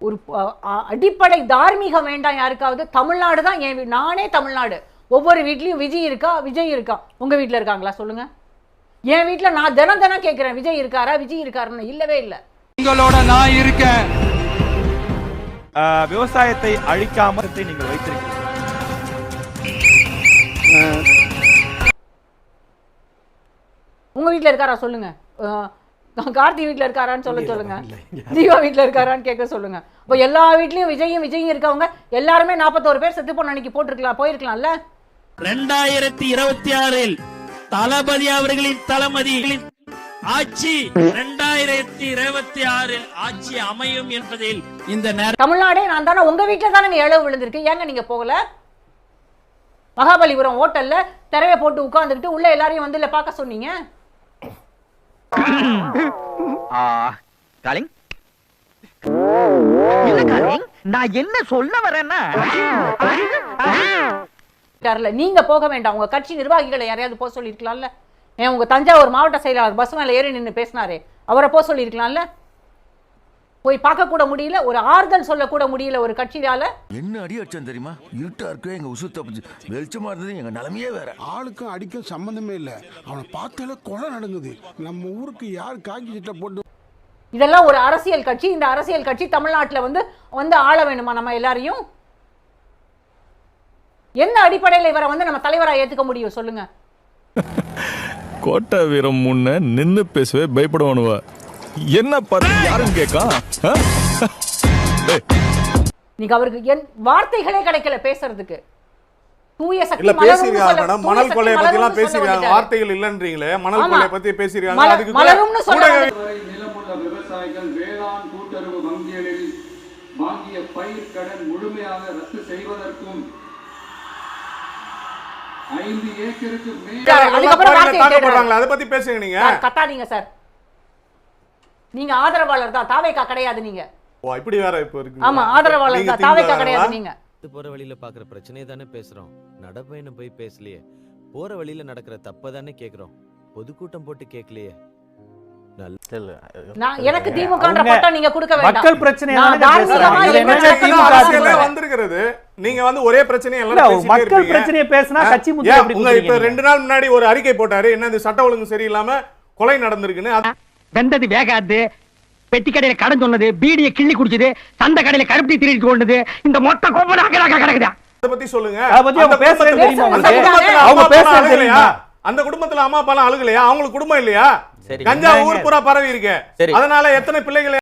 ஒரு அடிப்படை தார்மீகம் வேண்டாம் யாருக்காவது? தமிழ்நாடு தான் என் நானே தமிழ்நாடு. ஒவ்வொரு வீட்லயும் விஜய் இருக்கா. உங்க வீட்டுல இருக்காங்களா சொல்லுங்க? என் வீட்டுல நான் தினம் கேட்கிறேன், விஜய் இருக்காரா, விஜய் இருக்காருன்னு. இல்லவே இல்லை. உங்களோட நான் இருக்கேன். விவசாயத்தை அழிக்காம நீங்கள் வைத்திருக்கீங்க. உங்க வீட்டுல இருக்காரா சொல்லுங்க? கார்த்தி வீட்டுல இருக்காரான்னு சொல்லுங்க. தீபா வீட்டுல இருக்காரான்னு கேட்க சொல்லுங்க. இப்போ எல்லா வீட்லயும் விஜயும் இருக்கவங்க எல்லாருமே 41 பேர் செத்து போன அன்னைக்கு போயிருக்கலாம்ல. 2026 தளபதி அவர்களின் தலைமையில் ஆட்சி 2026 ஆட்சி அமையும் என்பதில் இந்த தமிழ்நாடே நான் தானே. உங்க வீட்டுல தானே இழவு விழுந்திருக்கு. ஏங்க நீங்க போகல? மகாபலிபுரம் ஹோட்டல்ல திரைய போட்டு உட்கார்ந்துக்கிட்டு உள்ள எல்லாரையும் வந்து இல்ல பார்க்க சொன்னீங்க. நான் என்ன சொல்ல வரேன்னா, நீங்க போக வேண்டாம். உங்க கட்சி நிர்வாகிகளை யாரையாவது போக சொல்லிருக்கலாம்ல. ஏன் உங்க தஞ்சாவூர் மாவட்ட செயலாளர் பஸ் மேல ஏறி நின்று பேசினாரே, அவரை போக சொல்லிருக்கலாம்ல. போய் பார்க்க கூட முடியல, ஒரு ஆறுதல் சொல்ல கூட முடியல ஒரு கட்சியால. என்ன அடி அடிச்சான் தெரியுமா? இருட்டா இருக்கு, எங்க உசு தப்பிச்சு வெளிச்சமா இருந்தது. எங்க நிலைமையே வேற. ஆளுக்கும் அடிக்கும் சம்பந்தமே இல்ல. அவனை பார்த்தால கொலை நடங்குது. நம்ம ஊருக்கு யார் காக்கி சட்டை போட்டு? இதெல்லாம் ஒரு அரசியல் கட்சி. இந்த அரசியல் கட்சி தமிழ்நாட்டில் வந்து ஆள வேணுமா நம்ம எல்லாரையும்? என்ன அடிப்படையில் இவரை வந்து நம்ம தலைவரா ஏத்துக்க முடியும் சொல்லுங்க? கோட்டை வீரம் முன்ன நின்னு பேசவே பயப்படுவானுவா. என்ன பார்த்து யாரும் கேட்கா? நீங்க அவருக்கு வார்த்தைகளே கிடைக்கல பேசுறதுக்கு. தூய சக்தி இல்ல பேசிருக்காங்க மேடம். மணல் கொள்ளைய பத்தி எல்லாம் பேசிருக்காங்க. வார்த்தைகள் இல்லன்றீங்களே. மணல் கொள்ளைய பத்தி பேசிருக்காங்க. அதுக்கு மலரும்னு சொல்றாங்க. நிலமுள்ள விவசாயிகள் வேளாண் கூட்டுறவு வங்கிகளில் வாங்கிய பயிர் கடன் முழுமையாக ரத்து செய்வதற்கும் 5 ஏக்கருக்கு மேல அதை பத்தி பேசுங்க. நீங்க கத்தாதீங்க சார். நீங்க ஆதரவாளர் தான், தாவேகா கிடையாது நீங்க. ஓ இப்படி வேற இப்ப இருக்கு. ஆமா ஆதரவாளர் தான், தாவேகா கிடையாது நீங்க. போற வழியில பாக்குற பிரச்சனையை தானே பேசுறோம். நடப்பயணம் போய் பேசலையே. போற வழியில நடக்கிற தப்ப தானே கேக்குறோம். பொதுக்கூட்டம் போட்டு கேட்கலையே. எனக்கு திமுகன்ற பட்டா நீங்க கொடுக்க வேண்டாம். மக்கள் பிரச்சனை வந்திருக்கிறது. நீங்க வந்து ஒரே பிரச்சனையை எல்லாம் மக்கள் பிரச்சனையை பேசினா கட்சி முத்திரை எப்படி உங்க இப்ப 2 நாள் முன்னாடி ஒரு அறிக்கை போட்டாரு. என்ன இந்த சட்ட ஒழுங்கு சரியில்லாம கொலை நடந்திருக்குன்னு. வெந்தது வேகாது, பெட்டி கடையில கடன் சொன்னது, பீடியை கிள்ளி குடிச்சது, சந்த கடையில கருப்பட்டி திருடிட்டு கொண்டது, இந்த மொத்த கோப்பம் கிடக்குதா? அத பத்தி சொல்லுங்க. அந்த குடும்பத்துல அம்மா அப்பா அழுகலையா? அவங்களுக்கு குடும்பம் இல்லையா? கஞ்சா ஊர் பூரா பரவி இருக்கு. அதனால எத்தனை பிள்ளைகளை